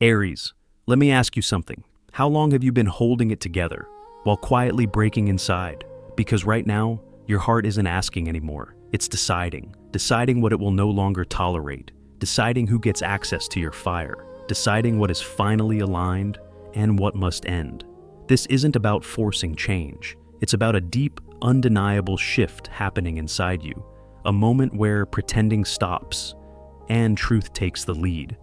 Aries, let me ask you something. How long have you been holding it together while quietly breaking inside? Because right now, your heart isn't asking anymore. It's deciding what it will no longer tolerate, deciding who gets access to your fire, deciding what is finally aligned and what must end. This isn't about forcing change. It's about a deep, undeniable shift happening inside you, a moment where pretending stops and truth takes the lead.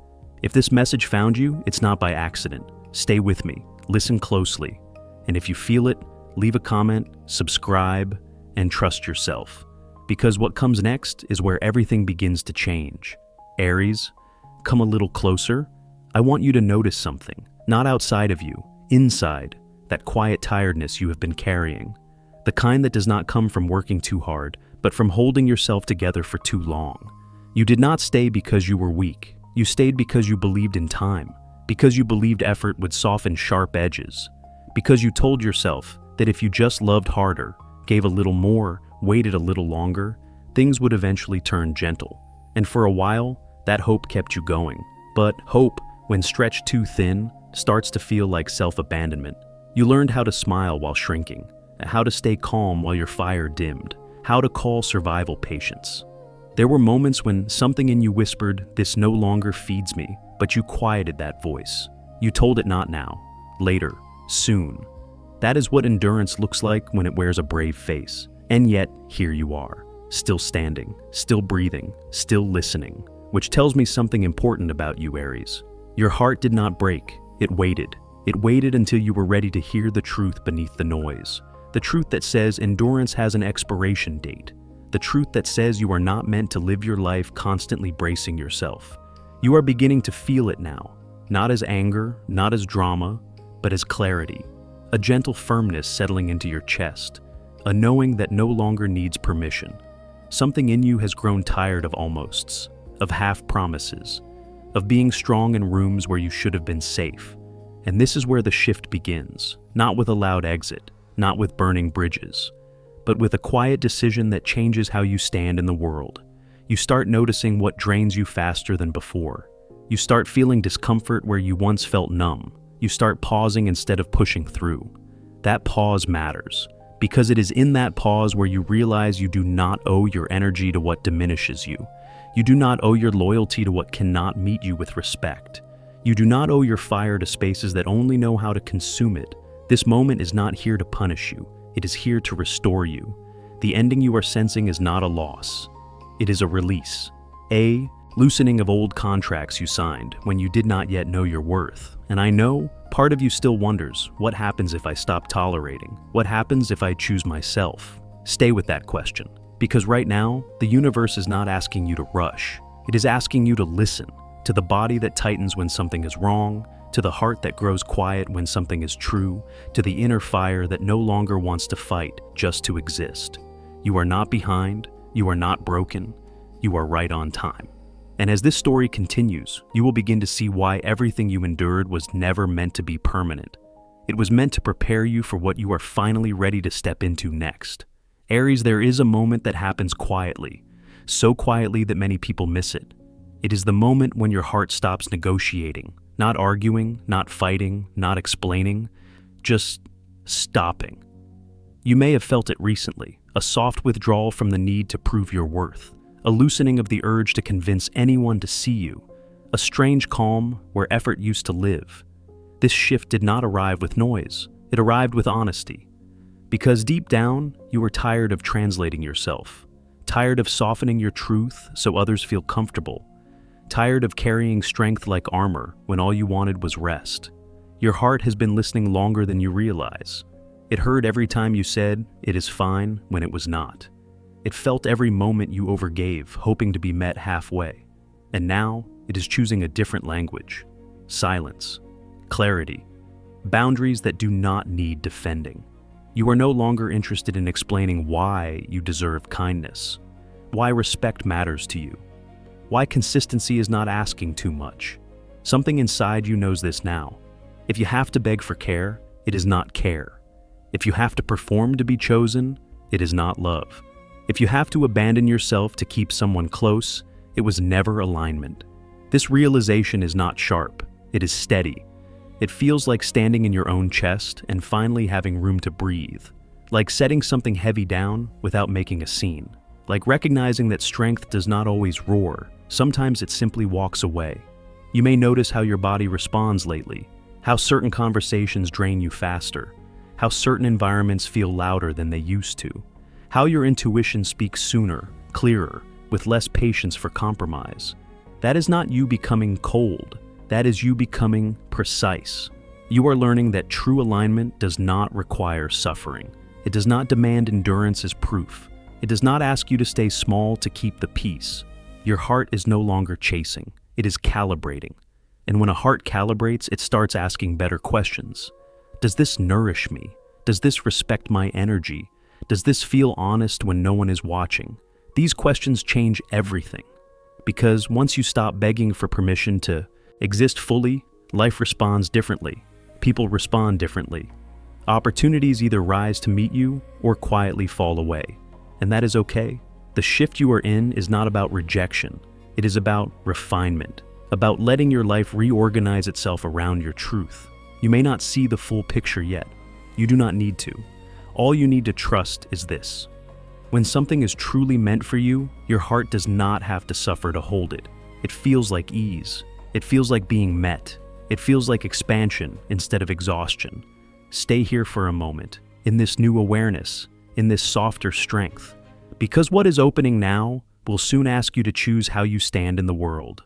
If this message found you, it's not by accident. Stay with me, listen closely, and if you feel it, leave a comment, subscribe, and trust yourself. Because what comes next is where everything begins to change. Aries, come a little closer. I want you to notice something, not outside of you, inside, that quiet tiredness you have been carrying. The kind that does not come from working too hard, but from holding yourself together for too long. You did not stay because you were weak. You stayed because you believed in time, because you believed effort would soften sharp edges, because you told yourself that if you just loved harder, gave a little more, waited a little longer, things would eventually turn gentle. And for a while, that hope kept you going. But hope, when stretched too thin, starts to feel like self-abandonment. You learned how to smile while shrinking, how to stay calm while your fire dimmed, how to call survival patience. There were moments when something in you whispered, "This no longer feeds me," but you quieted that voice. You told it not now, later, soon. That is what endurance looks like when it wears a brave face. And yet, here you are, still standing, still breathing, still listening, which tells me something important about you, Aries. Your heart did not break, it waited. It waited until you were ready to hear the truth beneath the noise. The truth that says endurance has an expiration date. The truth that says you are not meant to live your life constantly bracing yourself. You are beginning to feel it now, not as anger, not as drama, but as clarity. A gentle firmness settling into your chest, a knowing that no longer needs permission. Something in you has grown tired of almosts, of half-promises, of being strong in rooms where you should have been safe. And this is where the shift begins, not with a loud exit, not with burning bridges, but with a quiet decision that changes how you stand in the world. You start noticing what drains you faster than before. You start feeling discomfort where you once felt numb. You start pausing instead of pushing through. That pause matters, because it is in that pause where you realize you do not owe your energy to what diminishes you. You do not owe your loyalty to what cannot meet you with respect. You do not owe your fire to spaces that only know how to consume it. This moment is not here to punish you. It is here to restore you. The ending you are sensing is not a loss. It is a release. A loosening of old contracts you signed when you did not yet know your worth. And I know part of you still wonders, what happens if I stop tolerating? What happens if I choose myself? Stay with that question. Because right now, the universe is not asking you to rush. It is asking you to listen to the body that tightens when something is wrong, to the heart that grows quiet when something is true, to the inner fire that no longer wants to fight just to exist. You are not behind, you are not broken, you are right on time. And as this story continues, you will begin to see why everything you endured was never meant to be permanent. It was meant to prepare you for what you are finally ready to step into next. Aries, there is a moment that happens quietly, so quietly that many people miss it. It is the moment when your heart stops negotiating, not arguing, not fighting, not explaining, just stopping. You may have felt it recently, a soft withdrawal from the need to prove your worth, a loosening of the urge to convince anyone to see you, a strange calm where effort used to live. This shift did not arrive with noise, it arrived with honesty. Because deep down, you were tired of translating yourself, tired of softening your truth so others feel comfortable, tired of carrying strength like armor when all you wanted was rest. Your heart has been listening longer than you realize. It heard every time you said, "It is fine," when it was not. It felt every moment you overgave, hoping to be met halfway. And now, it is choosing a different language. Silence, clarity, boundaries that do not need defending. You are no longer interested in explaining why you deserve kindness, why respect matters to you, why consistency is not asking too much. Something inside you knows this now. If you have to beg for care, it is not care. If you have to perform to be chosen, it is not love. If you have to abandon yourself to keep someone close, it was never alignment. This realization is not sharp, It is steady. It feels like standing in your own chest and finally having room to breathe. Like setting something heavy down without making a scene. Like recognizing that strength does not always roar. Sometimes it simply walks away. You may notice how your body responds lately. How certain conversations drain you faster. How certain environments feel louder than they used to. How your intuition speaks sooner, clearer, with less patience for compromise. That is not you becoming cold. That is you becoming precise. You are learning that true alignment does not require suffering. It does not demand endurance as proof. It does not ask you to stay small to keep the peace. Your heart is no longer chasing. It is calibrating. And when a heart calibrates, it starts asking better questions. Does this nourish me? Does this respect my energy? Does this feel honest when no one is watching? These questions change everything. Because once you stop begging for permission to exist fully, life responds differently. People respond differently. Opportunities either rise to meet you or quietly fall away. And that is okay. The shift you are in is not about rejection. It is about refinement, about letting your life reorganize itself around your truth. You may not see the full picture yet. You do not need to. All you need to trust is this. When something is truly meant for you, your heart does not have to suffer to hold it. It feels like ease. It feels like being met. It feels like expansion instead of exhaustion. Stay here for a moment, in this new awareness, in this softer strength. Because what is opening now will soon ask you to choose how you stand in the world.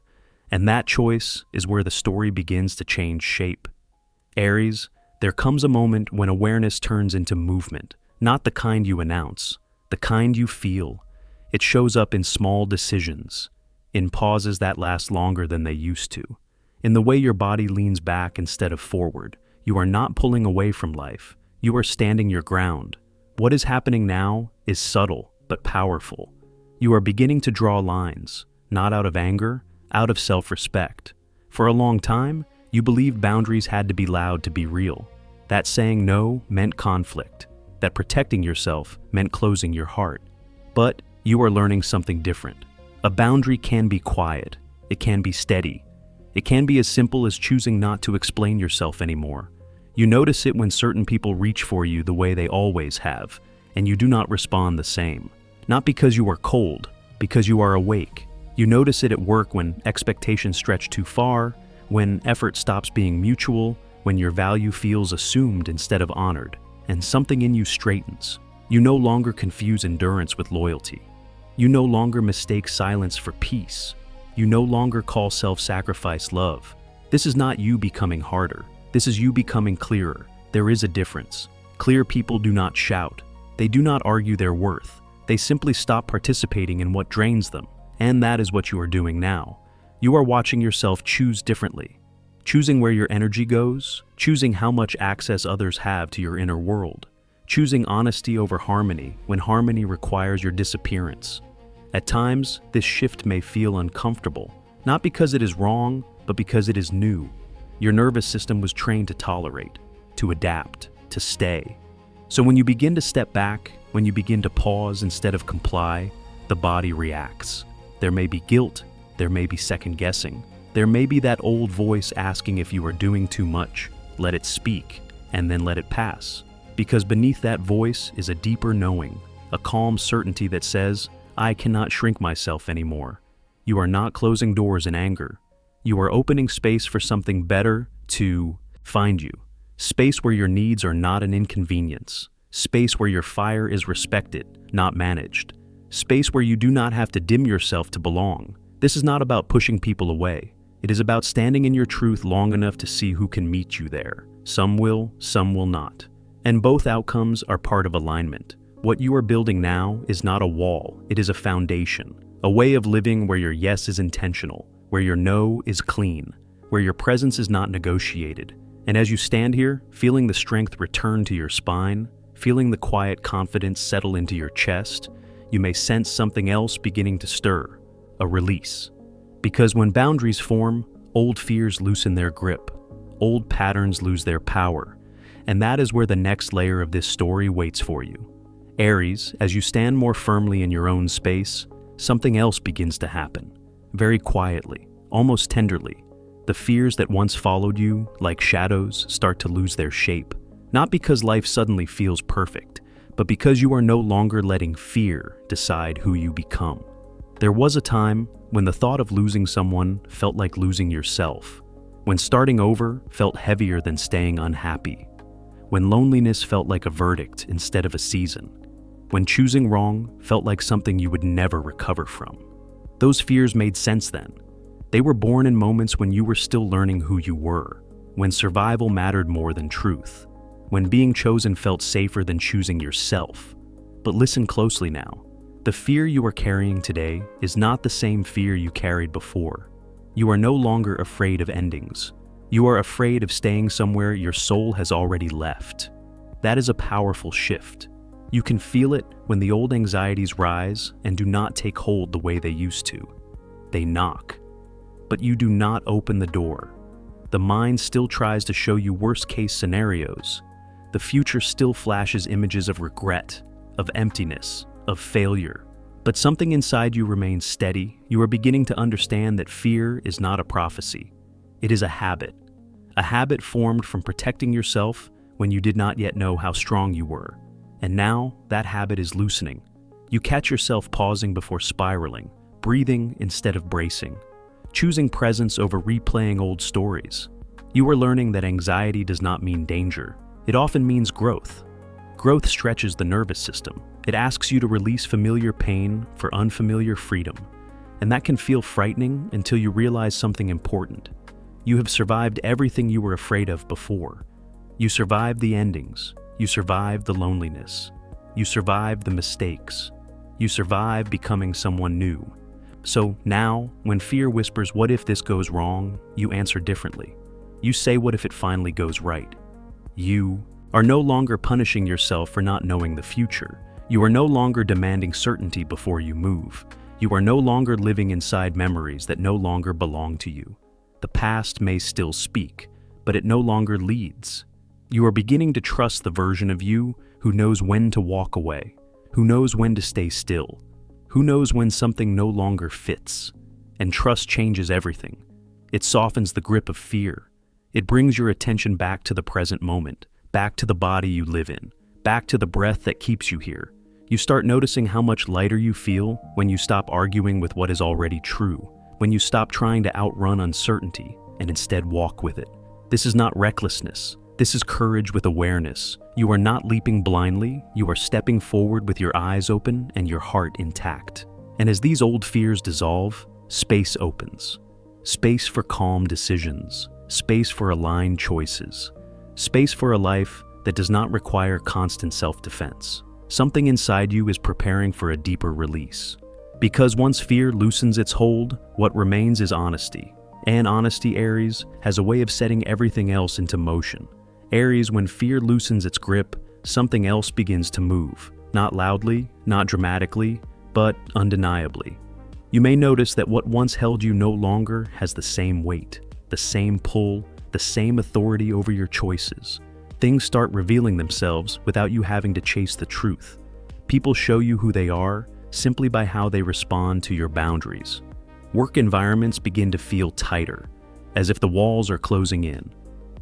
And that choice is where the story begins to change shape. Aries, there comes a moment when awareness turns into movement, not the kind you announce, the kind you feel. It shows up in small decisions, in pauses that last longer than they used to, in the way your body leans back instead of forward. You are not pulling away from life. You are standing your ground. What is happening now is subtle but powerful. You are beginning to draw lines, not out of anger, out of self-respect. For a long time, you believed boundaries had to be loud to be real. That saying no meant conflict, that protecting yourself meant closing your heart. But you are learning something different. A boundary can be quiet. It can be steady. It can be as simple as choosing not to explain yourself anymore. You notice it when certain people reach for you the way they always have, and you do not respond the same. Not because you are cold, because you are awake. You notice it at work when expectations stretch too far, when effort stops being mutual, when your value feels assumed instead of honored, and something in you straightens. You no longer confuse endurance with loyalty. You no longer mistake silence for peace. You no longer call self-sacrifice love. This is not you becoming harder. This is you becoming clearer. There is a difference. Clear people do not shout. They do not argue their worth. They simply stop participating in what drains them. And that is what you are doing now. You are watching yourself choose differently. Choosing where your energy goes, choosing how much access others have to your inner world, choosing honesty over harmony when harmony requires your disappearance. At times, this shift may feel uncomfortable, not because it is wrong, but because it is new. Your nervous system was trained to tolerate, to adapt, to stay. So when you begin to step back, when you begin to pause instead of comply, the body reacts. There may be guilt, there may be second guessing, there may be that old voice asking if you are doing too much. Let it speak, and then let it pass. Because beneath that voice is a deeper knowing, a calm certainty that says, I cannot shrink myself anymore. You are not closing doors in anger. You are opening space for something better to find you. Space where your needs are not an inconvenience. Space where your fire is respected, not managed. Space where you do not have to dim yourself to belong. This is not about pushing people away. It is about standing in your truth long enough to see who can meet you there. Some will not. And both outcomes are part of alignment. What you are building now is not a wall, it is a foundation. A way of living where your yes is intentional, where your no is clean, where your presence is not negotiated. And as you stand here, feeling the strength return to your spine, feeling the quiet confidence settle into your chest, you may sense something else beginning to stir, a release. Because when boundaries form, old fears loosen their grip, old patterns lose their power, and that is where the next layer of this story waits for you. Aries, as you stand more firmly in your own space, something else begins to happen, very quietly, almost tenderly. The fears that once followed you, like shadows, start to lose their shape. Not because life suddenly feels perfect, but because you are no longer letting fear decide who you become. There was a time when the thought of losing someone felt like losing yourself, when starting over felt heavier than staying unhappy, when loneliness felt like a verdict instead of a season, when choosing wrong felt like something you would never recover from. Those fears made sense then. They were born in moments when you were still learning who you were, when survival mattered more than truth, when being chosen felt safer than choosing yourself. But listen closely now. The fear you are carrying today is not the same fear you carried before. You are no longer afraid of endings. You are afraid of staying somewhere your soul has already left. That is a powerful shift. You can feel it when the old anxieties rise and do not take hold the way they used to. They knock. But you do not open the door. The mind still tries to show you worst-case scenarios. The future still flashes images of regret, of emptiness, of failure. But something inside you remains steady. You are beginning to understand that fear is not a prophecy. It is a habit formed from protecting yourself when you did not yet know how strong you were. And now, that habit is loosening. You catch yourself pausing before spiraling, breathing instead of bracing, choosing presence over replaying old stories. You are learning that anxiety does not mean danger. It often means growth. Growth stretches the nervous system. It asks you to release familiar pain for unfamiliar freedom. And that can feel frightening until you realize something important. You have survived everything you were afraid of before. You survived the endings. You survived the loneliness. You survived the mistakes. You survived becoming someone new. So now, when fear whispers, "What if this goes wrong?" you answer differently. You say, "What if it finally goes right?" You are no longer punishing yourself for not knowing the future. You are no longer demanding certainty before you move. You are no longer living inside memories that no longer belong to you. The past may still speak, but it no longer leads. You are beginning to trust the version of you who knows when to walk away, who knows when to stay still, who knows when something no longer fits. And trust changes everything. It softens the grip of fear. It brings your attention back to the present moment, back to the body you live in, back to the breath that keeps you here. You start noticing how much lighter you feel when you stop arguing with what is already true, when you stop trying to outrun uncertainty and instead walk with it. This is not recklessness. This is courage with awareness. You are not leaping blindly. You are stepping forward with your eyes open and your heart intact. And as these old fears dissolve, space opens. Space for calm decisions. Space for aligned choices. Space for a life that does not require constant self-defense. Something inside you is preparing for a deeper release. Because once fear loosens its hold, what remains is honesty. And honesty, Aries, has a way of setting everything else into motion. Aries, when fear loosens its grip, something else begins to move. Not loudly, not dramatically, but undeniably. You may notice that what once held you no longer has the same weight, the same pull, the same authority over your choices. Things start revealing themselves without you having to chase the truth. People show you who they are simply by how they respond to your boundaries. Work environments begin to feel tighter, as if the walls are closing in.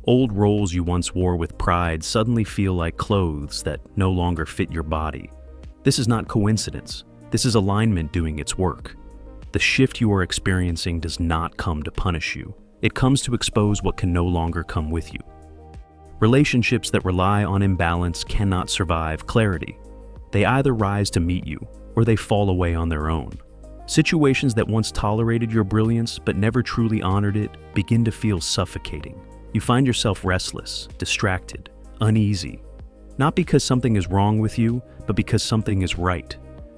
Old roles you once wore with pride suddenly feel like clothes that no longer fit your body. This is not coincidence. This is alignment doing its work. The shift you are experiencing does not come to punish you. It comes to expose what can no longer come with you. Relationships that rely on imbalance cannot survive clarity. They either rise to meet you, or they fall away on their own. Situations that once tolerated your brilliance but never truly honored it begin to feel suffocating. You find yourself restless, distracted, uneasy. Not because something is wrong with you, but because something is right.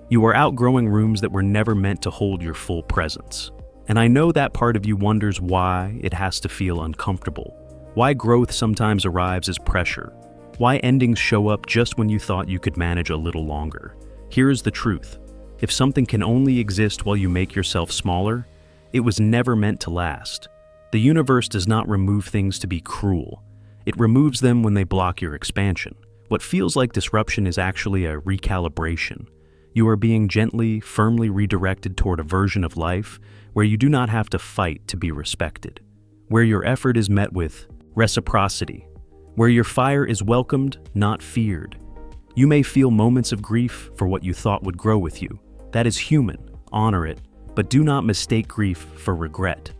You are outgrowing rooms that were never meant to hold your full presence. And I know that part of you wonders why it has to feel uncomfortable. Why growth sometimes arrives as pressure. Why endings show up just when you thought you could manage a little longer. Here is the truth. If something can only exist while you make yourself smaller, it was never meant to last. The universe does not remove things to be cruel. It removes them when they block your expansion. What feels like disruption is actually a recalibration. You are being gently, firmly redirected toward a version of life where you do not have to fight to be respected, where your effort is met with reciprocity, where your fire is welcomed, not feared. You may feel moments of grief for what you thought would grow with you. That is human, honor it, but do not mistake grief for regret.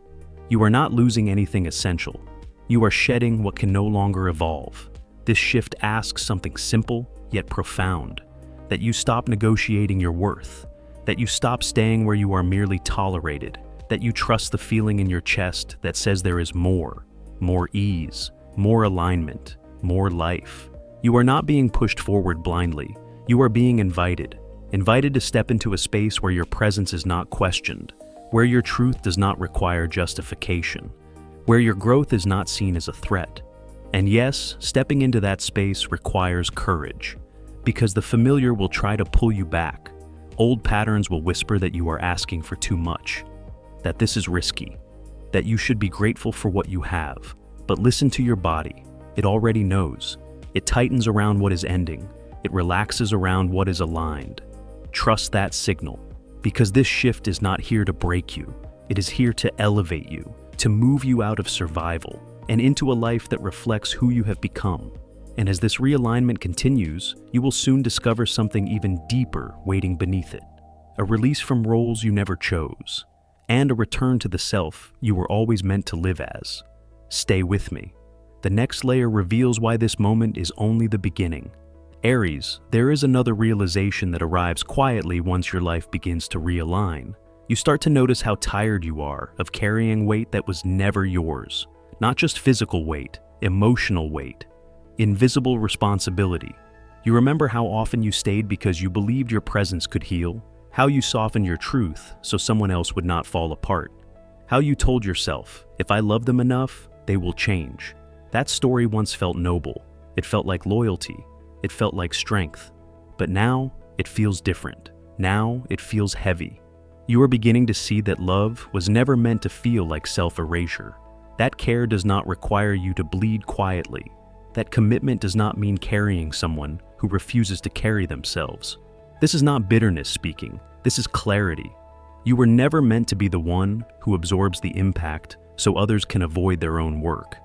You are not losing anything essential. You are shedding what can no longer evolve. This shift asks something simple yet profound, that you stop negotiating your worth, that you stop staying where you are merely tolerated, that you trust the feeling in your chest that says there is more ease, more alignment, more life. You are not being pushed forward blindly. You are being invited to step into a space where your presence is not questioned, where your truth does not require justification, where your growth is not seen as a threat. And yes, stepping into that space requires courage, because the familiar will try to pull you back. Old patterns will whisper that you are asking for too much, that this is risky, that you should be grateful for what you have. But listen to your body. It already knows. It tightens around what is ending. It relaxes around what is aligned. Trust that signal, because this shift is not here to break you. It is here to elevate you, to move you out of survival and into a life that reflects who you have become. And as this realignment continues, you will soon discover something even deeper waiting beneath it. A release from roles you never chose, and a return to the self you were always meant to live as. Stay with me. The next layer reveals why this moment is only the beginning. Aries, there is another realization that arrives quietly once your life begins to realign. You start to notice how tired you are of carrying weight that was never yours. Not just physical weight, emotional weight, invisible responsibility. You remember how often you stayed because you believed your presence could heal, how you softened your truth so someone else would not fall apart, how you told yourself, if I love them enough, they will change. That story once felt noble. It felt like loyalty. It felt like strength. But now, it feels different. Now, it feels heavy. You are beginning to see that love was never meant to feel like self-erasure. That care does not require you to bleed quietly. That commitment does not mean carrying someone who refuses to carry themselves. This is not bitterness speaking. This is clarity. You were never meant to be the one who absorbs the impact so others can avoid their own work.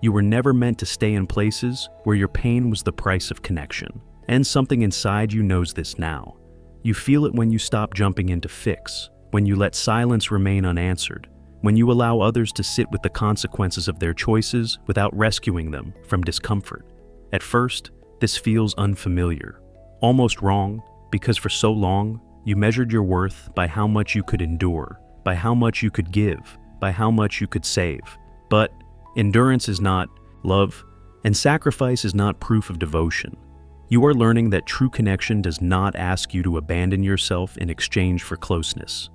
You were never meant to stay in places where your pain was the price of connection. And something inside you knows this now. You feel it when you stop jumping in to fix, when you let silence remain unanswered, when you allow others to sit with the consequences of their choices without rescuing them from discomfort. At first, this feels unfamiliar, almost wrong, because for so long, you measured your worth by how much you could endure, by how much you could give, by how much you could save. But endurance is not love, and sacrifice is not proof of devotion. You are learning that true connection does not ask you to abandon yourself in exchange for closeness.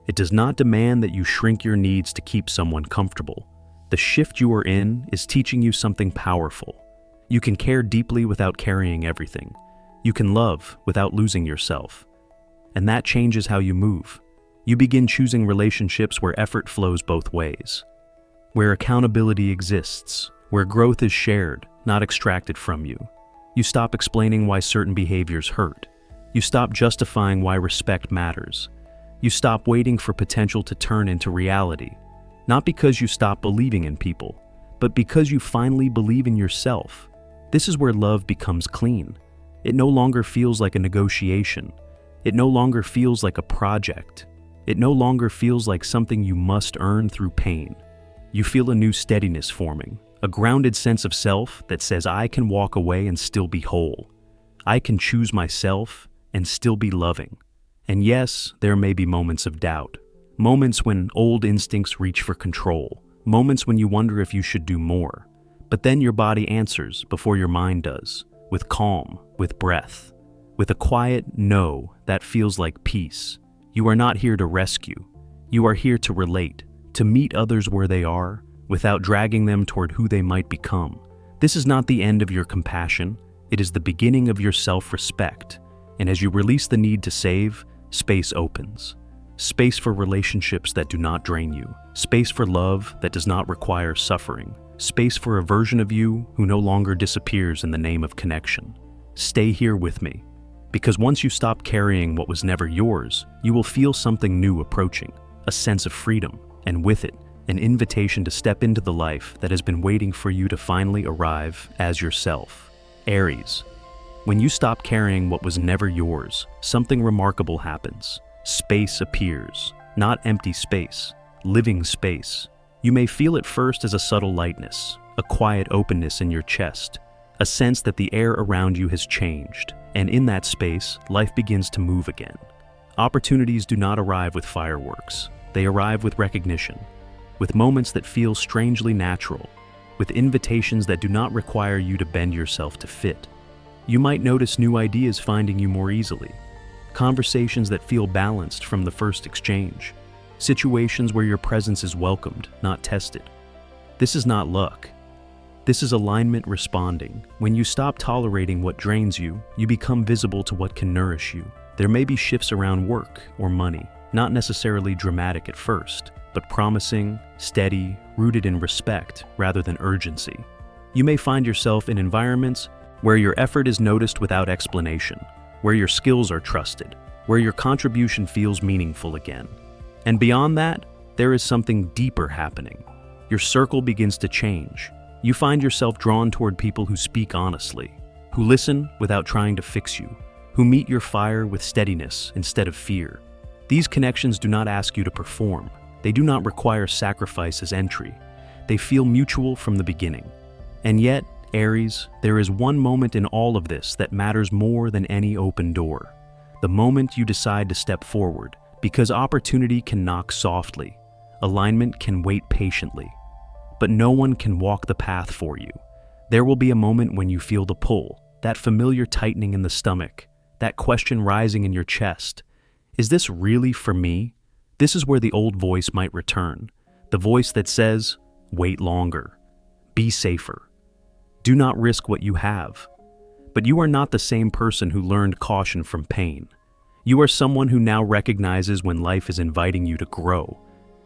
It does not demand that you shrink your needs to keep someone comfortable. The shift you are in is teaching you something powerful. You can care deeply without carrying everything. You can love without losing yourself. And that changes how you move. You begin choosing relationships where effort flows both ways, where accountability exists, where growth is shared, not extracted from you. You stop explaining why certain behaviors hurt. You stop justifying why respect matters. You stop waiting for potential to turn into reality, not because you stop believing in people, but because you finally believe in yourself. This is where love becomes clean. It no longer feels like a negotiation. It no longer feels like a project. It no longer feels like something you must earn through pain. You feel a new steadiness forming, a grounded sense of self that says I can walk away and still be whole. I can choose myself and still be loving. And yes, there may be moments of doubt, moments when old instincts reach for control, moments when you wonder if you should do more. But then your body answers before your mind does, with calm, with breath, with a quiet no that feels like peace. You are not here to rescue. You are here to relate, to meet others where they are, without dragging them toward who they might become. This is not the end of your compassion. It is the beginning of your self-respect. And as you release the need to save, space opens. Space for relationships that do not drain you. Space for love that does not require suffering. Space for a version of you who no longer disappears in the name of connection. Stay here with me, because once you stop carrying what was never yours, you will feel something new approaching, a sense of freedom, and with it, an invitation to step into the life that has been waiting for you to finally arrive as yourself. Aries, when you stop carrying what was never yours, something remarkable happens. Space appears, not empty space, living space. You may feel it first as a subtle lightness, a quiet openness in your chest, a sense that the air around you has changed, and in that space, life begins to move again. Opportunities do not arrive with fireworks. They arrive with recognition, with moments that feel strangely natural, with invitations that do not require you to bend yourself to fit. You might notice new ideas finding you more easily, conversations that feel balanced from the first exchange, situations where your presence is welcomed, not tested. This is not luck. This is alignment responding. When you stop tolerating what drains you, you become visible to what can nourish you. There may be shifts around work or money, not necessarily dramatic at first, but promising, steady, rooted in respect rather than urgency. You may find yourself in environments where your effort is noticed without explanation, where your skills are trusted, where your contribution feels meaningful again. And beyond that, there is something deeper happening. Your circle begins to change. You find yourself drawn toward people who speak honestly, who listen without trying to fix you, who meet your fire with steadiness instead of fear. These connections do not ask you to perform. They do not require sacrifice as entry. They feel mutual from the beginning. And yet, Aries, there is one moment in all of this that matters more than any open door. The moment you decide to step forward, because opportunity can knock softly, alignment can wait patiently, but no one can walk the path for you. There will be a moment when you feel the pull, that familiar tightening in the stomach, that question rising in your chest. Is this really for me? This is where the old voice might return, the voice that says, wait longer, be safer, do not risk what you have. But you are not the same person who learned caution from pain. You are someone who now recognizes when life is inviting you to grow.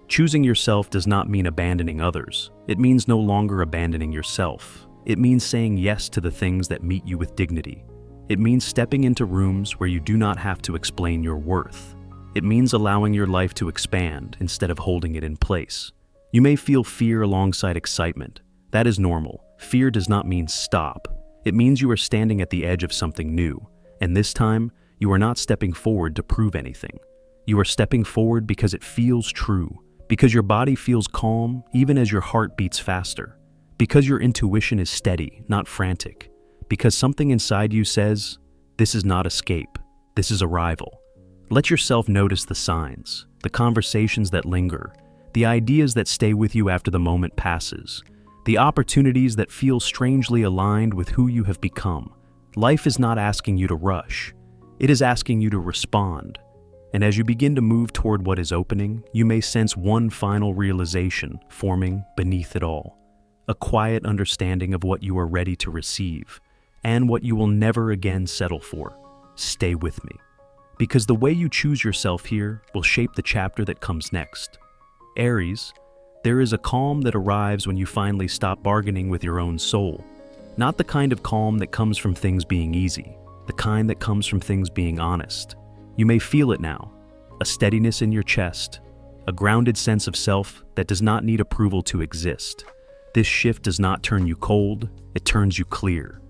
Choosing yourself does not mean abandoning others. It means no longer abandoning yourself. It means saying yes to the things that meet you with dignity. It means stepping into rooms where you do not have to explain your worth. It means allowing your life to expand instead of holding it in place. You may feel fear alongside excitement. That is normal. Fear does not mean stop. It means you are standing at the edge of something new. And this time, you are not stepping forward to prove anything. You are stepping forward because it feels true. Because your body feels calm even as your heart beats faster. Because your intuition is steady, not frantic. Because something inside you says, this is not escape, this is arrival. Let yourself notice the signs, the conversations that linger, the ideas that stay with you after the moment passes, the opportunities that feel strangely aligned with who you have become. Life is not asking you to rush, it is asking you to respond. And as you begin to move toward what is opening, you may sense one final realization forming beneath it all. A quiet understanding of what you are ready to receive, and what you will never again settle for. Stay with me. Because the way you choose yourself here will shape the chapter that comes next. Aries, there is a calm that arrives when you finally stop bargaining with your own soul. Not the kind of calm that comes from things being easy, the kind that comes from things being honest. You may feel it now, a steadiness in your chest, a grounded sense of self that does not need approval to exist. This shift does not turn you cold, it turns you clear.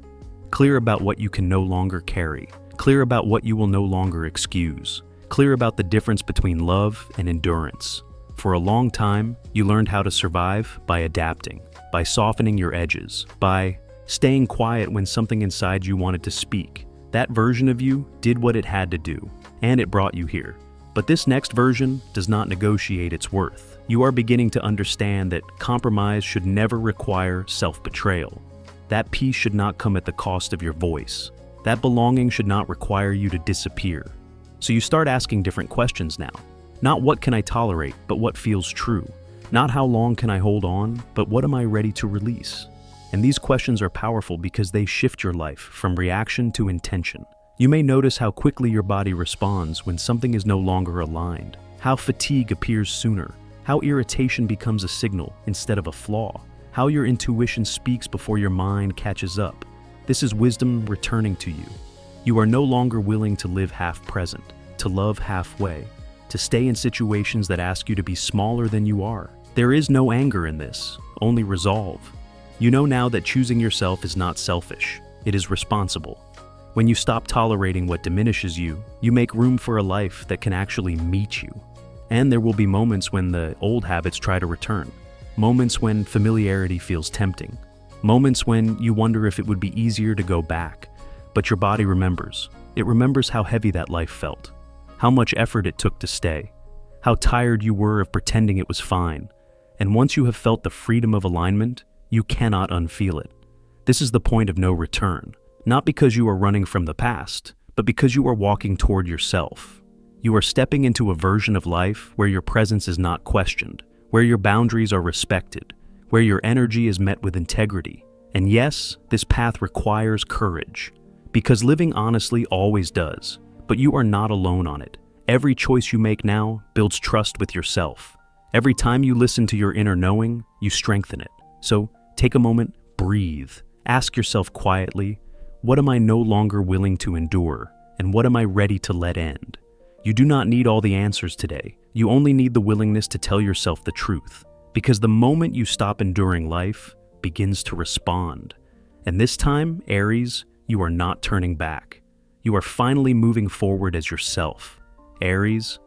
Clear about what you can no longer carry, clear about what you will no longer excuse, clear about the difference between love and endurance. For a long time, you learned how to survive by adapting, by softening your edges, by staying quiet when something inside you wanted to speak. That version of you did what it had to do, and it brought you here. But this next version does not negotiate its worth. You are beginning to understand that compromise should never require self-betrayal. That peace should not come at the cost of your voice. That belonging should not require you to disappear. So you start asking different questions now. Not what can I tolerate, but what feels true. Not how long can I hold on, but what am I ready to release? And these questions are powerful because they shift your life from reaction to intention. You may notice how quickly your body responds when something is no longer aligned, how fatigue appears sooner, how irritation becomes a signal instead of a flaw, how your intuition speaks before your mind catches up. This is wisdom returning to you. You are no longer willing to live half-present, to love halfway, to stay in situations that ask you to be smaller than you are. There is no anger in this, only resolve. You know now that choosing yourself is not selfish, it is responsible. When you stop tolerating what diminishes you, you make room for a life that can actually meet you. And there will be moments when the old habits try to return. Moments when familiarity feels tempting. Moments when you wonder if it would be easier to go back. But your body remembers. It remembers how heavy that life felt. How much effort it took to stay. How tired you were of pretending it was fine. And once you have felt the freedom of alignment, you cannot unfeel it. This is the point of no return. Not because you are running from the past, but because you are walking toward yourself. You are stepping into a version of life where your presence is not questioned, where your boundaries are respected, where your energy is met with integrity. And yes, this path requires courage, because living honestly always does, but you are not alone on it. Every choice you make now builds trust with yourself. Every time you listen to your inner knowing, you strengthen it. So take a moment, breathe, ask yourself quietly, what am I no longer willing to endure, and what am I ready to let end? You do not need all the answers today. You only need the willingness to tell yourself the truth. Because the moment you stop enduring life begins to respond. And this time, Aries, you are not turning back. You are finally moving forward as yourself. Aries,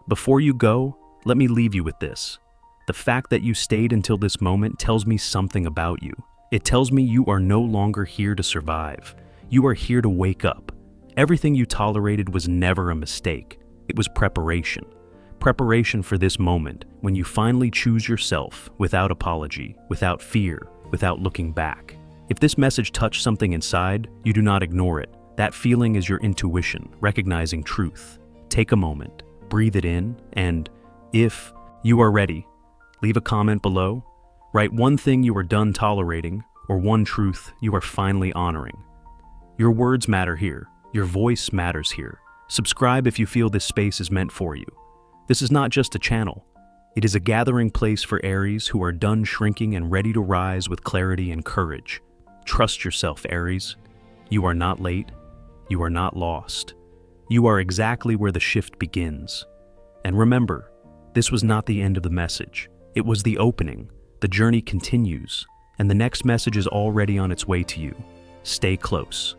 before you go, let me leave you with this. The fact that you stayed until this moment tells me something about you. It tells me you are no longer here to survive. You are here to wake up. Everything you tolerated was never a mistake. It was preparation. Preparation for this moment when you finally choose yourself without apology, without fear, without looking back. If this message touched something inside, you do not ignore it. That feeling is your intuition, recognizing truth. Take a moment, breathe it in, and if you are ready, leave a comment below. Write one thing you are done tolerating, or one truth you are finally honoring. Your words matter here. Your voice matters here. Subscribe if you feel this space is meant for you. This is not just a channel. It is a gathering place for Aries who are done shrinking and ready to rise with clarity and courage. Trust yourself, Aries. You are not late. You are not lost. You are exactly where the shift begins. And remember, this was not the end of the message. It was the opening. The journey continues, and the next message is already on its way to you. Stay close.